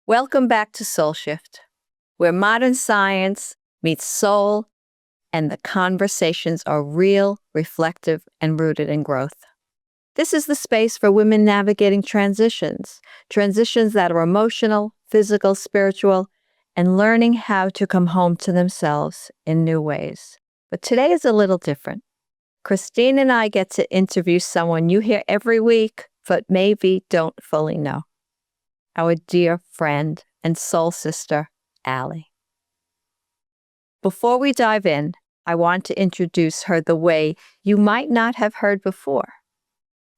Welcome back to Soul Shift, where modern science meets soul and the conversations are real, reflective, and rooted in growth. This is the space for women navigating transitions that are emotional, physical, spiritual, and learning how to come home to themselves in new ways. But today is a little different. Christine and I get to interview someone you hear every week, but maybe don't fully know. Our dear friend and soul sister, Allie. Before we dive in, I want to introduce her the way you might not have heard before.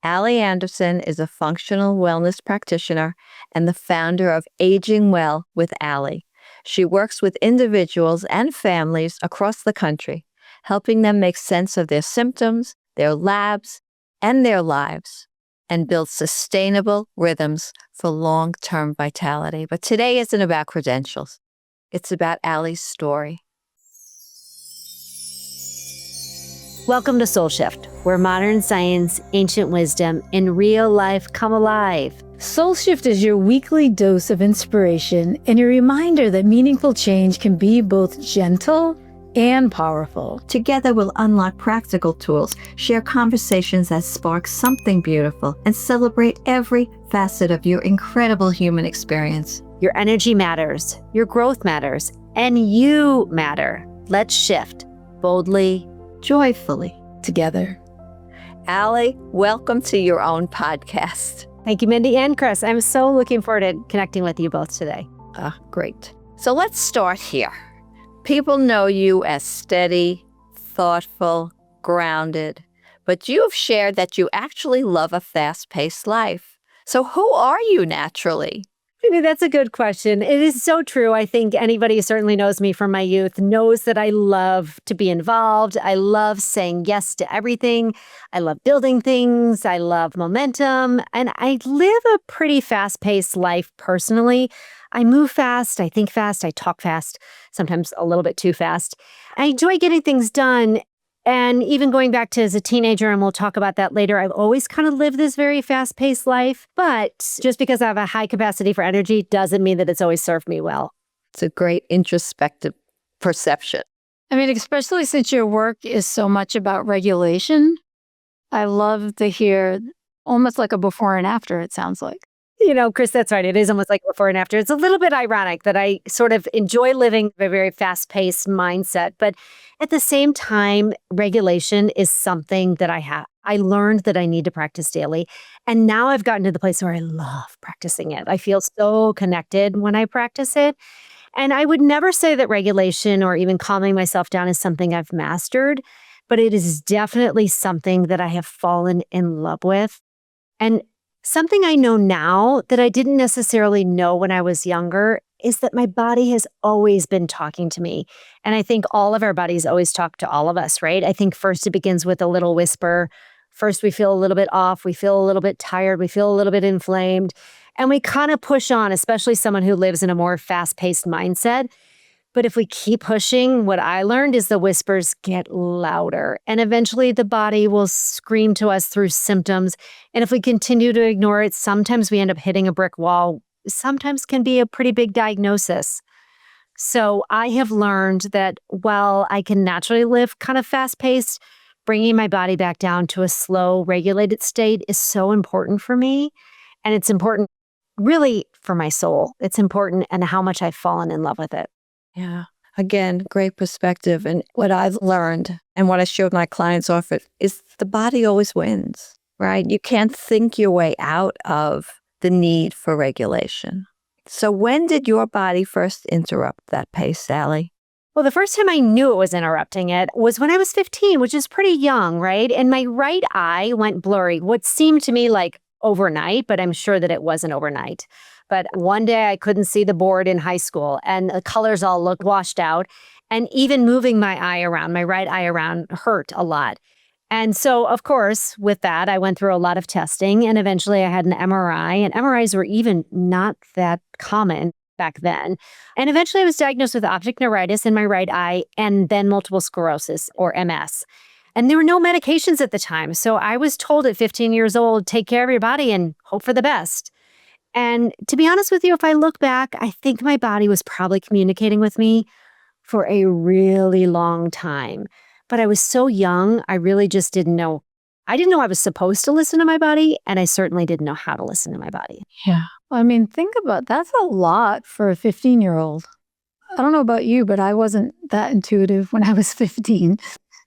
Allie Anderson is a functional wellness practitioner and the founder of Aging Well with Allie. She works with individuals and families across the country, helping them make sense of their symptoms, their labs, and their lives, and build sustainable rhythms for long-term vitality. But today isn't about credentials. It's about Allie's story. Welcome to Soul Shift, where modern science, ancient wisdom, and real life come alive. Soul Shift is your weekly dose of inspiration and a reminder that meaningful change can be both gentle and powerful. Together, we'll unlock practical tools, share conversations that spark something beautiful, and celebrate every facet of your incredible human experience. Your energy matters, your growth matters, and you matter. Let's shift boldly, joyfully, together. Allie, welcome to your own podcast. Thank you, Mindy and Chris. I'm so looking forward to connecting with you both today. Great. So let's start here. People know you as steady, thoughtful, grounded, but you've shared that you actually love a fast-paced life. So who are you naturally? Maybe that's a good question. It is so true. I think anybody who certainly knows me from my youth knows that I love to be involved. I love saying yes to everything. I love building things. I love momentum. And I live a pretty fast-paced life personally. I move fast, I think fast, I talk fast, sometimes a little bit too fast. I enjoy getting things done. And even going back to as a teenager, and we'll talk about that later, I've always kind of lived this very fast-paced life. But just because I have a high capacity for energy doesn't mean that it's always served me well. It's a great introspective perception. I mean, especially since your work is so much about regulation, I love to hear almost like a before and after, it sounds like. You know, Chris, that's right. It is almost like before and after. It's a little bit ironic that I sort of enjoy living a very fast-paced mindset, but at the same time, regulation is something that I have. I learned that I need to practice daily, and now I've gotten to the place where I love practicing it. I feel so connected when I practice it, and I would never say that regulation or even calming myself down is something I've mastered, but it is definitely something that I have fallen in love with. And something I know now that I didn't necessarily know when I was younger is that my body has always been talking to me. And I think all of our bodies always talk to all of us, right? I think first it begins with a little whisper. First, we feel a little bit off. We feel a little bit tired. We feel a little bit inflamed. And we kind of push on, especially someone who lives in a more fast-paced mindset. But if we keep pushing, what I learned is the whispers get louder, and eventually the body will scream to us through symptoms. And if we continue to ignore it, sometimes we end up hitting a brick wall. Sometimes can be a pretty big diagnosis. So I have learned that while I can naturally live kind of fast-paced, bringing my body back down to a slow, regulated state is so important for me. And it's important really for my soul. It's important and how much I've fallen in love with it. Yeah. Again, great perspective. And what I've learned and what I showed my clients often is the body always wins, right? You can't think your way out of the need for regulation. So when did your body first interrupt that pace, Allie? Well, the first time I knew it was interrupting it was when I was 15, which is pretty young, right? And my right eye went blurry, what seemed to me like overnight, but I'm sure that it wasn't overnight. But one day I couldn't see the board in high school and the colors all looked washed out. And even moving my right eye around hurt a lot. And so, of course, with that, I went through a lot of testing and eventually I had an MRI, and MRIs were even not that common back then. And eventually I was diagnosed with optic neuritis in my right eye and then multiple sclerosis or MS. And there were no medications at the time. So I was told at 15 years old, take care of your body and hope for the best. And to be honest with you, if I look back, I think my body was probably communicating with me for a really long time. But I was so young, I really just didn't know. I didn't know I was supposed to listen to my body, and I certainly didn't know how to listen to my body. Yeah. I mean, think about that's a lot for a 15-year-old. I don't know about you, but I wasn't that intuitive when I was 15.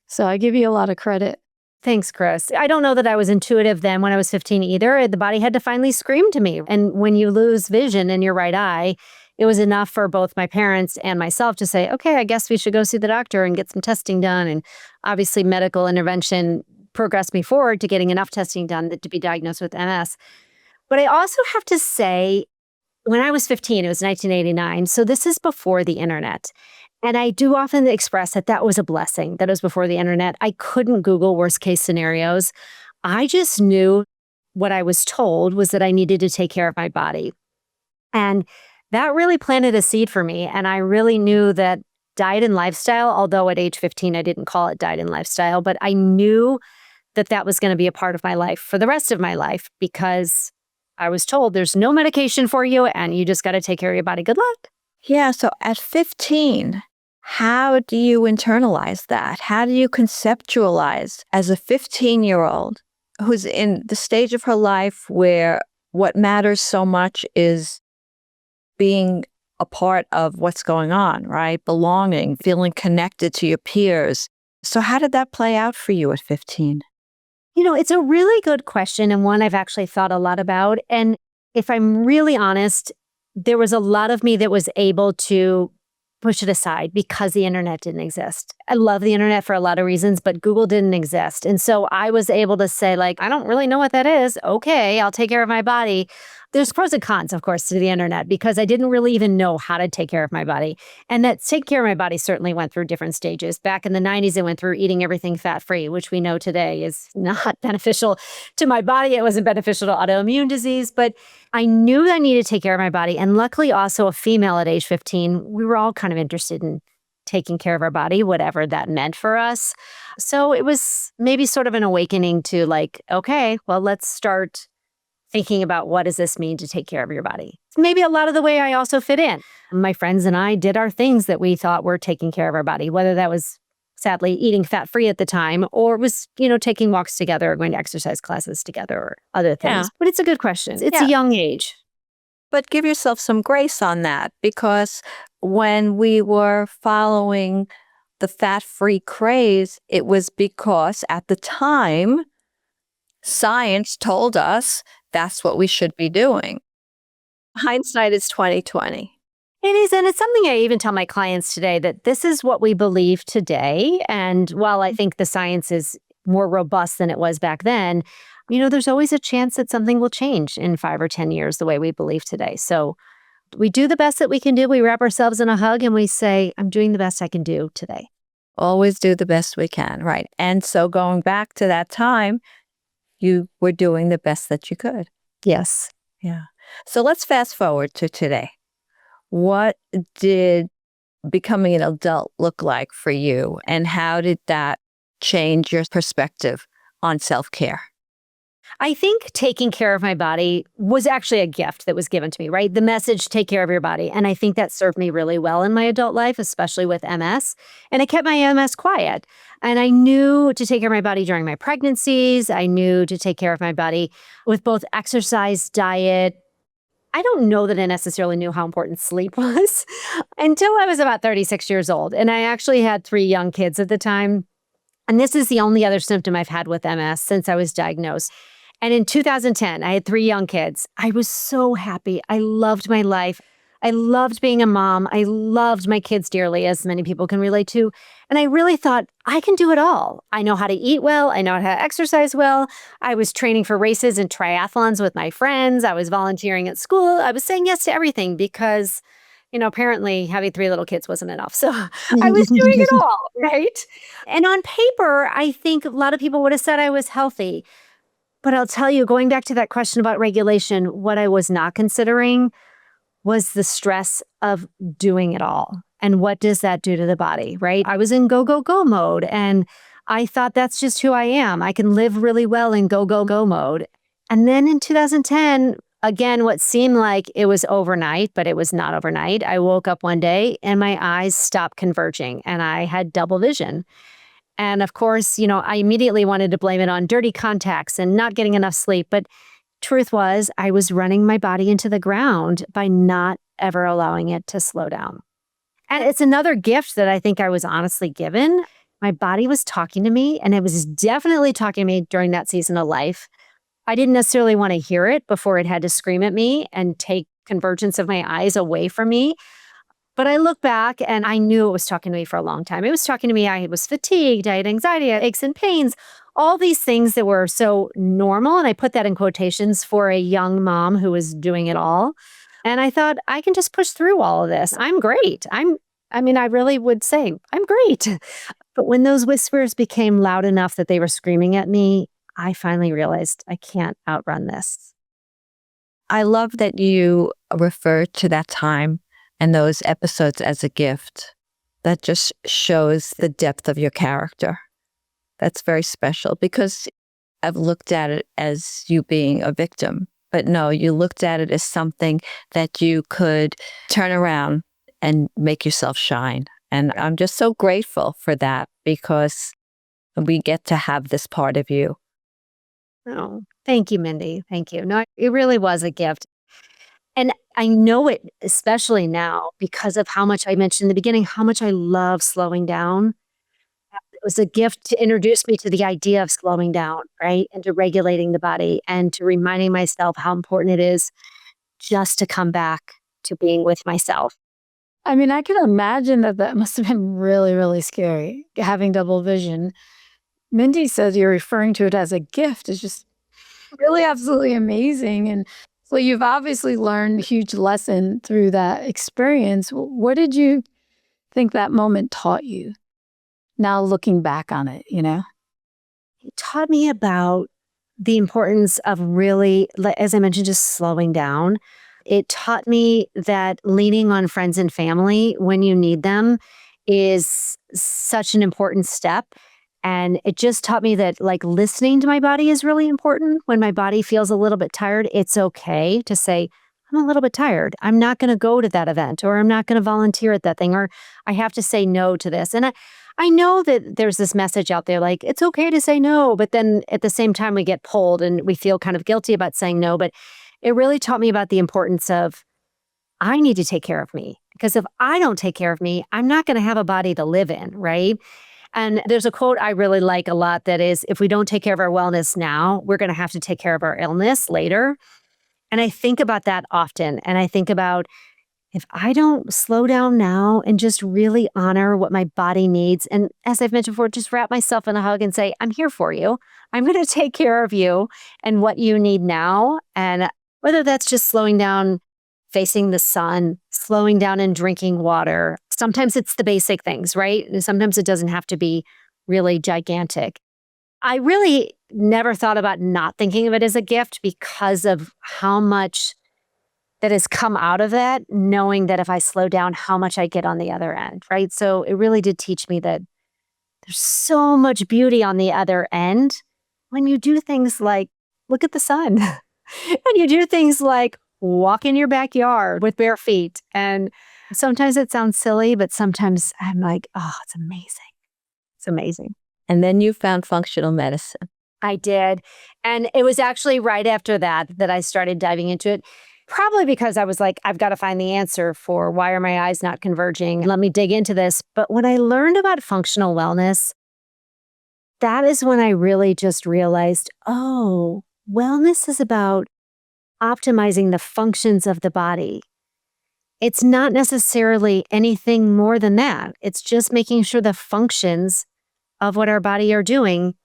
So I give you a lot of credit. Thanks, Chris. I don't know that I was intuitive then when I was 15 either. The body had to finally scream to me. And when you lose vision in your right eye, it was enough for both my parents and myself to say, okay, I guess we should go see the doctor and get some testing done. And obviously, medical intervention progressed me forward to getting enough testing done to be diagnosed with MS. But I also have to say, when I was 15, it was 1989. So this is before the internet. And I do often express that that was a blessing, that it was before the internet. I couldn't Google worst case scenarios. I just knew what I was told was that I needed to take care of my body. And that really planted a seed for me. And I really knew that diet and lifestyle, although at age 15, I didn't call it diet and lifestyle, but I knew that that was going to be a part of my life for the rest of my life because I was told there's no medication for you and you just got to take care of your body. Good luck. Yeah, so at 15, how do you internalize that? How do you conceptualize as a 15-year-old who's in the stage of her life where what matters so much is being a part of what's going on, right? Belonging, feeling connected to your peers. So how did that play out for you at 15? You know, it's a really good question and one I've actually thought a lot about. And if I'm really honest, there was a lot of me that was able to push it aside because the internet didn't exist. I love the internet for a lot of reasons, but Google didn't exist. And so I was able to say, like, I don't really know what that is. Okay, I'll take care of my body. There's pros and cons, of course, to the internet because I didn't really even know how to take care of my body. And that take care of my body certainly went through different stages. Back in the 90s, it went through eating everything fat-free, which we know today is not beneficial to my body. It wasn't beneficial to autoimmune disease, but I knew I needed to take care of my body. And luckily, also a female at age 15, we were all kind of interested in taking care of our body, whatever that meant for us. So it was maybe sort of an awakening to like, okay, well, let's start thinking about what does this mean to take care of your body. Maybe a lot of the way I also fit in. My friends and I did our things that we thought were taking care of our body, whether that was sadly eating fat-free at the time or was, taking walks together or going to exercise classes together or other things. Yeah. But it's a good question. It's Yeah. a young age. But give yourself some grace on that because when we were following the fat-free craze, it was because at the time, science told us that's what we should be doing. Hindsight is 2020. It is, and it's something I even tell my clients today that this is what we believe today. And while I think the science is more robust than it was back then, there's always a chance that something will change in 5 or 10 years the way we believe today. So we do the best that we can do. We wrap ourselves in a hug and we say, I'm doing the best I can do today. Always do the best we can, right? And so going back to that time, you were doing the best that you could. Yes. Yeah. So let's fast forward to today. What did becoming an adult look like for you? And how did that change your perspective on self-care? I think taking care of my body was actually a gift that was given to me, right? The message, take care of your body. And I think that served me really well in my adult life, especially with MS. And it kept my MS quiet. And I knew to take care of my body during my pregnancies. I knew to take care of my body with both exercise, diet. I don't know that I necessarily knew how important sleep was until I was about 36 years old. And I actually had 3 young kids at the time. And this is the only other symptom I've had with MS since I was diagnosed. And in 2010, I had 3 young kids. I was so happy. I loved my life. I loved being a mom. I loved my kids dearly, as many people can relate to. And I really thought, I can do it all. I know how to eat well. I know how to exercise well. I was training for races and triathlons with my friends. I was volunteering at school. I was saying yes to everything because, apparently having 3 little kids wasn't enough. So I was doing it all, right? And on paper, I think a lot of people would have said I was healthy. But I'll tell you, going back to that question about regulation, what I was not considering was the stress of doing it all. And what does that do to the body, right? I was in go, go, go mode. And I thought that's just who I am. I can live really well in go, go, go mode. And then in 2010, again, what seemed like it was overnight, but it was not overnight. I woke up one day and my eyes stopped converging and I had double vision. And of course, I immediately wanted to blame it on dirty contacts and not getting enough sleep. But truth was, I was running my body into the ground by not ever allowing it to slow down. And it's another gift that I think I was honestly given. My body was talking to me, and it was definitely talking to me during that season of life. I didn't necessarily want to hear it before it had to scream at me and take convergence of my eyes away from me. But I look back and I knew it was talking to me for a long time. It was talking to me. I was fatigued. I had anxiety, I had aches and pains, all these things that were so normal. And I put that in quotations for a young mom who was doing it all. And I thought, I can just push through all of this. I'm great. I really would say, I'm great. But when those whispers became loud enough that they were screaming at me, I finally realized I can't outrun this. I love that you refer to that time and those episodes as a gift. That just shows the depth of your character. That's very special because I've looked at it as you being a victim. But no, you looked at it as something that you could turn around and make yourself shine. And I'm just so grateful for that because we get to have this part of you. Oh, thank you, Mindy. Thank you. No, it really was a gift. And I know it, especially now, because of how much I mentioned in the beginning, how much I love slowing down. It was a gift to introduce me to the idea of slowing down, right? And to regulating the body and to reminding myself how important it is just to come back to being with myself. I mean, I can imagine that must have been really, really scary, having double vision. Mindy says you're referring to it as a gift. It's just really absolutely amazing. And so you've obviously learned a huge lesson through that experience. What did you think that moment taught you? Now looking back on it, It taught me about the importance of really, as I mentioned, just slowing down. It taught me that leaning on friends and family when you need them is such an important step. And it just taught me that listening to my body is really important. When my body feels a little bit tired, it's okay to say, I'm a little bit tired. I'm not going to go to that event, or I'm not going to volunteer at that thing, or I have to say no to this. And I know that there's this message out there it's okay to say no, but then at the same time we get pulled and we feel kind of guilty about saying no. But it really taught me about the importance of I need to take care of me, because if I don't take care of me, I'm not going to have a body to live in, right? And there's a quote I really like a lot that is, if we don't take care of our wellness now, we're going to have to take care of our illness later. And I think about that often. And I think about if I don't slow down now and just really honor what my body needs, and as I've mentioned before, just wrap myself in a hug and say, I'm here for you. I'm going to take care of you and what you need now. And whether that's just slowing down, facing the sun, slowing down and drinking water. Sometimes it's the basic things, right? And sometimes it doesn't have to be really gigantic. I really never thought about not thinking of it as a gift because of how much that has come out of that, knowing that if I slow down, how much I get on the other end, right? So it really did teach me that there's so much beauty on the other end when you do things like look at the sun and you do things like walk in your backyard with bare feet. And sometimes it sounds silly, but sometimes I'm like, oh, it's amazing. It's amazing. And then you found functional medicine. I did. And it was actually right after that I started diving into it. Probably because I was like, I've got to find the answer for why are my eyes not converging? Let me dig into this. But when I learned about functional wellness, that is when I really just realized, oh, wellness is about optimizing the functions of the body. It's not necessarily anything more than that. It's just making sure the functions of what our body are doing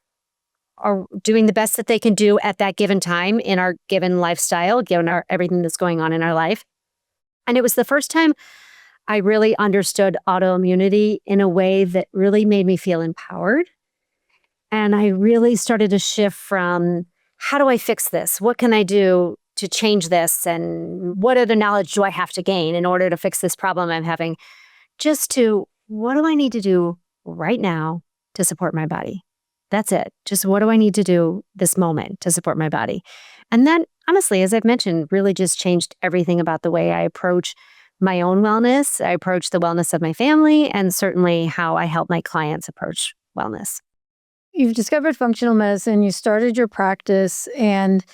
the best that they can do at that given time in our given lifestyle, given everything that's going on in our life. And it was the first time I really understood autoimmunity in a way that really made me feel empowered. And I really started to shift from, how do I fix this? What can I do to change this? And what other knowledge do I have to gain in order to fix this problem I'm having? Just to, what do I need to do right now to support my body? That's it. Just what do I need to do this moment to support my body? And then honestly, as I've mentioned, really just changed everything about the way I approach my own wellness. I approach the wellness of my family, and certainly how I help my clients approach wellness. You've discovered functional medicine, you started your practice, and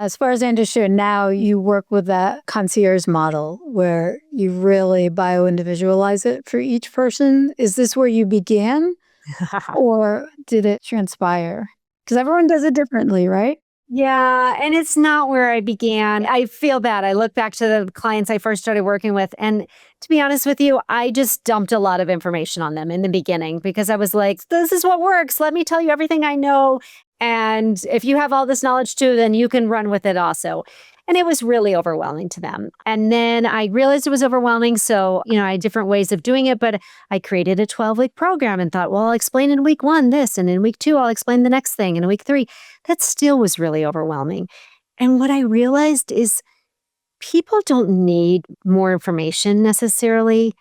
as far as I understand now, you work with that concierge model where you really bio-individualize it for each person. Is this where you began or did it transpire? Because everyone does it differently, right? Yeah, and it's not where I began. I feel bad. I look back to the clients I first started working with, and to be honest with you, I just dumped a lot of information on them in the beginning because I was like, this is what works. Let me tell you everything I know. And if you have all this knowledge too, then you can run with it also. And it was really overwhelming to them. And then I realized it was overwhelming. So, I had different ways of doing it, but I created a 12-week program and thought, well, I'll explain in week 1 this, and in week 2, I'll explain the next thing, and in week 3. That still was really overwhelming. And what I realized is people don't need more information necessarily.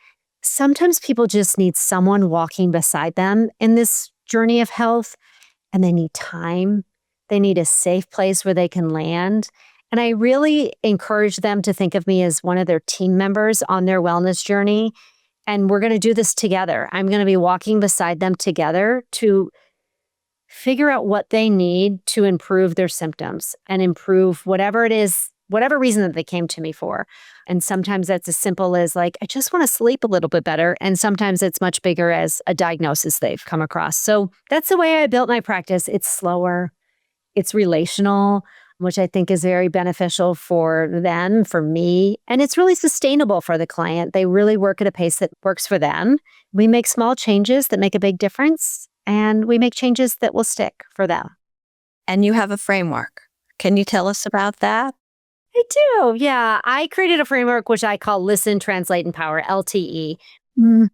Sometimes people just need someone walking beside them in this journey of health, and they need time. They need a safe place where they can land. And I really encourage them to think of me as one of their team members on their wellness journey. And we're going to do this together. I'm going to be walking beside them together to figure out what they need to improve their symptoms and improve whatever it is, whatever reason that they came to me for. And sometimes that's as simple as like, I just want to sleep a little bit better. And sometimes it's much bigger as a diagnosis they've come across. So that's the way I built my practice. It's slower, it's relational, which I think is very beneficial for them, for me. And it's really sustainable for the client. They really work at a pace that works for them. We make small changes that make a big difference, and we make changes that will stick for them. And you have a framework. Can you tell us about that? I do. Yeah. I created a framework which I call Listen, Translate, Empower, LTE. Mm,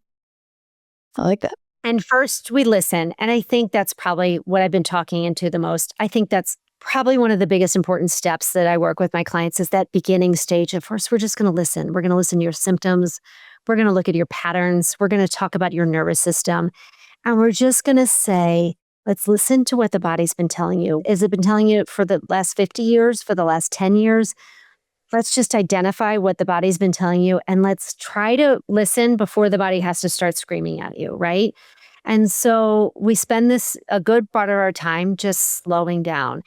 I like that. And first we listen. And I think that's probably what I've been talking into the most. I think that's probably one of the biggest important steps that I work with my clients is that beginning stage of first, we're just going to listen. We're going to listen to your symptoms. We're going to look at your patterns. We're going to talk about your nervous system. And we're just going to say, let's listen to what the body's been telling you. Has it been telling you for the last 50 years, for the last 10 years? Let's just identify what the body's been telling you, and let's try to listen before the body has to start screaming at you, right? And so we spend a good part of our time just slowing down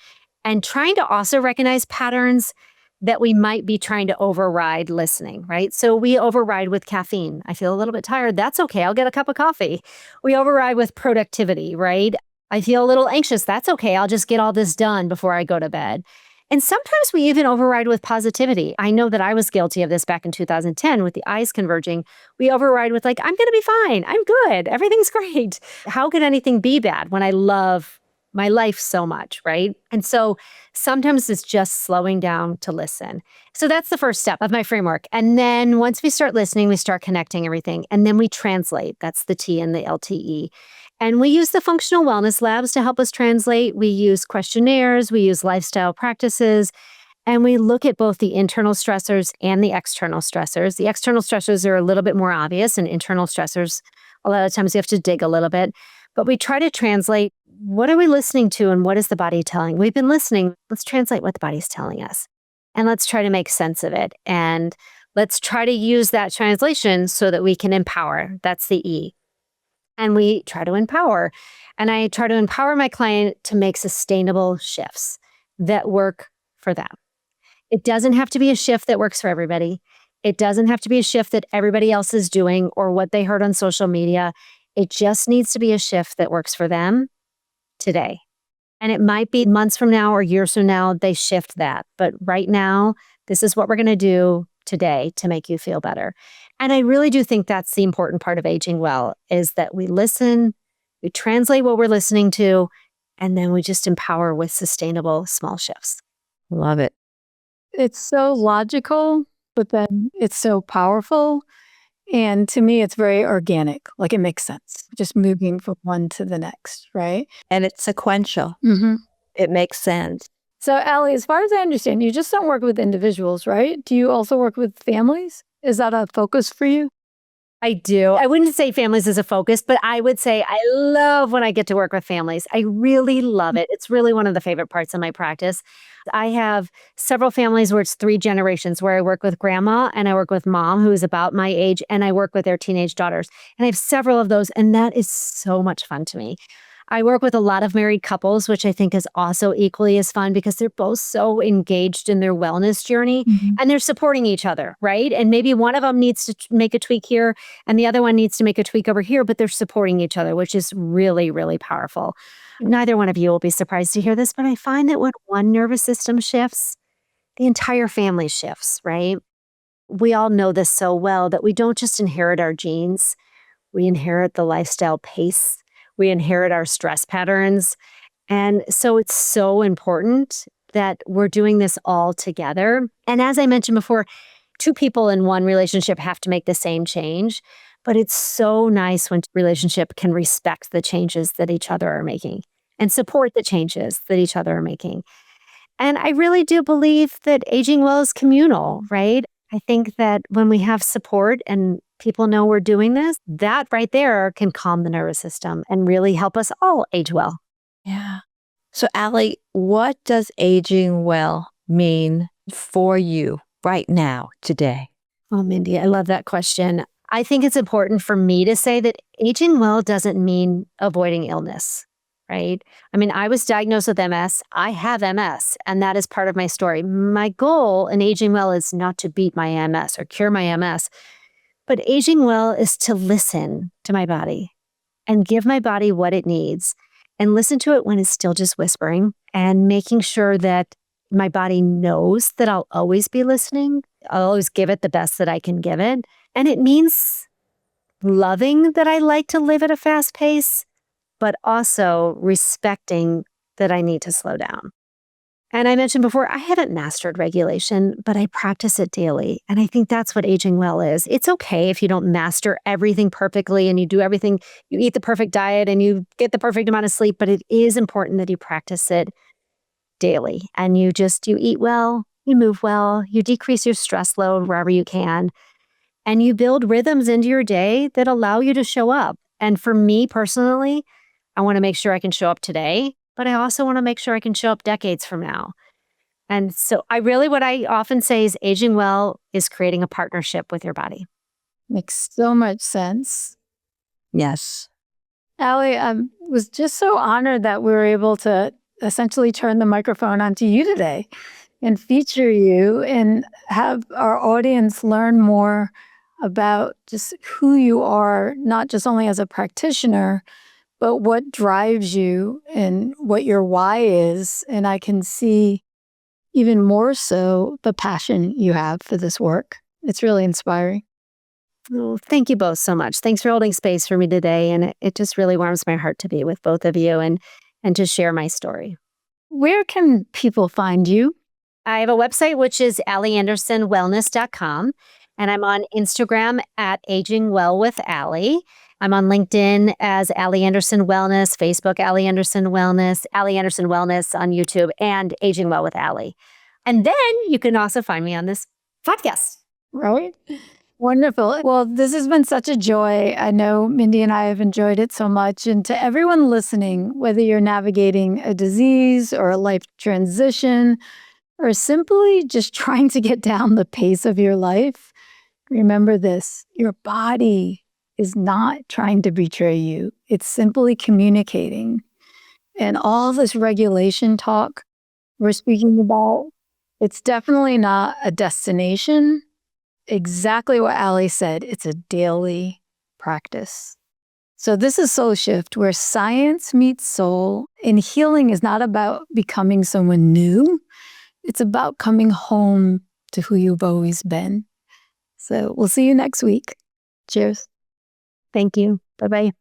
and trying to also recognize patterns that we might be trying to override listening, right? So we override with caffeine. I feel a little bit tired. That's okay. I'll get a cup of coffee. We override with productivity, right? I feel a little anxious. That's okay. I'll just get all this done before I go to bed. And sometimes we even override with positivity. I know that I was guilty of this back in 2010 with the eyes converging. We override with like, I'm going to be fine. I'm good. Everything's great. How could anything be bad when I love my life so much, right? And so sometimes it's just slowing down to listen. So that's the first step of my framework. And then once we start listening, we start connecting everything. And then we translate. That's the T in the LTE. And we use the functional wellness labs to help us translate. We use questionnaires, we use lifestyle practices, and we look at both the internal stressors and the external stressors. The external stressors are a little bit more obvious, and internal stressors, a lot of times you have to dig a little bit. But we try to translate, what are we listening to and what is the body telling? We've been listening. Let's translate what the body's telling us. And let's try to make sense of it. And let's try to use that translation so that we can empower. That's the E. And we try to empower. And I try to empower my client to make sustainable shifts that work for them. It doesn't have to be a shift that works for everybody. It doesn't have to be a shift that everybody else is doing or what they heard on social media. It just needs to be a shift that works for them today. And it might be months from now or years from now, they shift that. But right now, this is what we're going to do today to make you feel better. And I really do think that's the important part of aging well, is that we listen, we translate what we're listening to, and then we just empower with sustainable small shifts. Love it. It's so logical, but then it's so powerful. And to me, it's very organic. Like it makes sense. Just moving from one to the next, right? And it's sequential. Mm-hmm. It makes sense. So, Allie, as far as I understand, you just don't work with individuals, right? Do you also work with families? Is that a focus for you? I do. I wouldn't say families is a focus, but I would say I love when I get to work with families. I really love it. It's really one of the favorite parts of my practice. I have several families where it's 3 generations, where I work with grandma and I work with mom, who is about my age, and I work with their teenage daughters. And I have several of those, and that is so much fun to me. I work with a lot of married couples, which I think is also equally as fun because they're both so engaged in their wellness journey and they're supporting each other, right? And maybe one of them needs to make a tweak here and the other one needs to make a tweak over here, but they're supporting each other, which is really, really powerful. Neither one of you will be surprised to hear this, but I find that when one nervous system shifts, the entire family shifts, right? We all know this so well that we don't just inherit our genes, we inherit the lifestyle pace. We inherit our stress patterns. And so it's so important that we're doing this all together. And as I mentioned before, 2 people in one relationship have to make the same change. But it's so nice when relationship can respect the changes that each other are making and support the changes that each other are making. And I really do believe that aging well is communal, right? I think that when we have support and people know we're doing this, that right there can calm the nervous system and really help us all age well. Yeah. So, Allie, what does aging well mean for you right now, today? Oh, Mindy, I love that question. I think it's important for me to say that aging well doesn't mean avoiding illness, right? I mean, I was diagnosed with MS. I have MS, and that is part of my story. My goal in aging well is not to beat my MS or cure my MS. But aging well is to listen to my body and give my body what it needs and listen to it when it's still just whispering and making sure that my body knows that I'll always be listening. I'll always give it the best that I can give it. And it means loving that I like to live at a fast pace, but also respecting that I need to slow down. And I mentioned before, I haven't mastered regulation, but I practice it daily. And I think that's what aging well is. It's okay if you don't master everything perfectly and you do everything, you eat the perfect diet and you get the perfect amount of sleep, but it is important that you practice it daily. And you eat well, you move well, you decrease your stress load wherever you can, and you build rhythms into your day that allow you to show up. And for me personally, I want to make sure I can show up today, but I also want to make sure I can show up decades from now. And so what I often say is aging well is creating a partnership with your body. Makes so much sense. Yes. Allie, I was just so honored that we were able to essentially turn the microphone onto you today and feature you and have our audience learn more about just who you are, not just only as a practitioner, but what drives you and what your why is. And I can see even more so the passion you have for this work. It's really inspiring. Oh, thank you both so much. Thanks for holding space for me today. And it just really warms my heart to be with both of you and to share my story. Where can people find you? I have a website, which is allieandersonwellness.com. And I'm on Instagram at Aging Well with Allie. I'm on LinkedIn as Allie Anderson Wellness, Facebook Allie Anderson Wellness, Allie Anderson Wellness on YouTube, and Aging Well with Allie. And then you can also find me on this podcast. Right? Wonderful. Well, this has been such a joy. I know Mindy and I have enjoyed it so much. And to everyone listening, whether you're navigating a disease or a life transition, or simply just trying to get down the pace of your life, remember this: your body is not trying to betray you. It's simply communicating. And all this regulation talk we're speaking about, it's definitely not a destination. Exactly what Allie said, it's a daily practice. So this is Soul Shift, where science meets soul, and healing is not about becoming someone new. It's about coming home to who you've always been. So we'll see you next week. Cheers. Thank you. Bye-bye.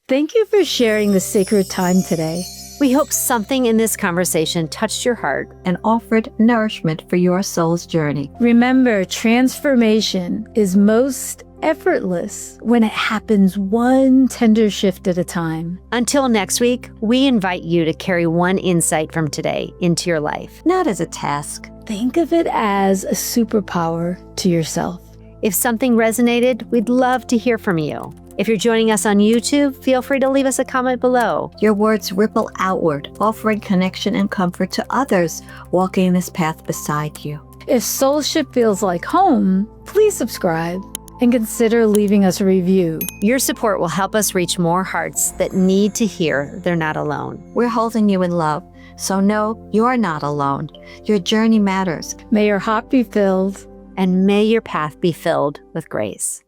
Thank you for sharing the sacred time today. We hope something in this conversation touched your heart And offered nourishment for your soul's journey. Remember, transformation is most effortless when it happens one tender shift at a time. Until next week, we invite you to carry one insight from today into your life. Not as a task. Think of it as a superpower to yourself. If something resonated, we'd love to hear from you. If you're joining us on YouTube, feel free to leave us a comment below. Your words ripple outward, offering connection and comfort to others walking this path beside you. If Soulship feels like home, please subscribe and consider leaving us a review. Your support will help us reach more hearts that need to hear they're not alone. We're holding you in love, so know you're not alone. Your journey matters. May your heart be filled. And may your path be filled with grace.